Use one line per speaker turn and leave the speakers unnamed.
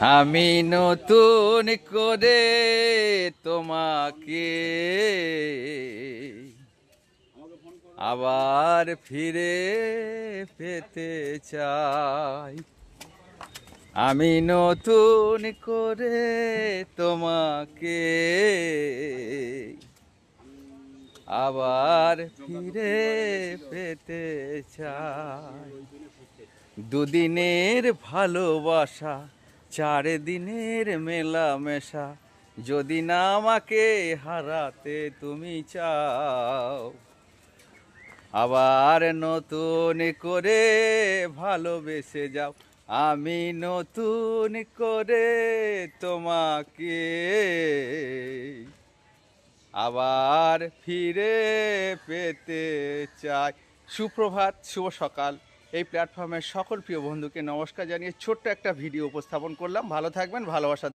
আমি নতুন করে তোমাকে আবার ফিরে পেতে চাই। আমি নতুন করে তোমাকে আবার ফিরে পেতে চাই। দুদিনের ভালোবাসা, 4 দিনের মেলামেশা, যদি না আমাকে হারাতে তুমি চাও, আবার নতুন করে ভালোবেসে যাও। আমি নতুন করে তোমাকে আবার ফিরে পেতে চাই। সুপ্রভাত, শুভ সকাল। এই প্ল্যাটফর্মের সকল প্রিয় বন্ধুকে নমস্কার জানিয়ে ছোট্ট একটা ভিডিও উপস্থাপন করলাম। ভালো থাকবেন, ভালোবাসা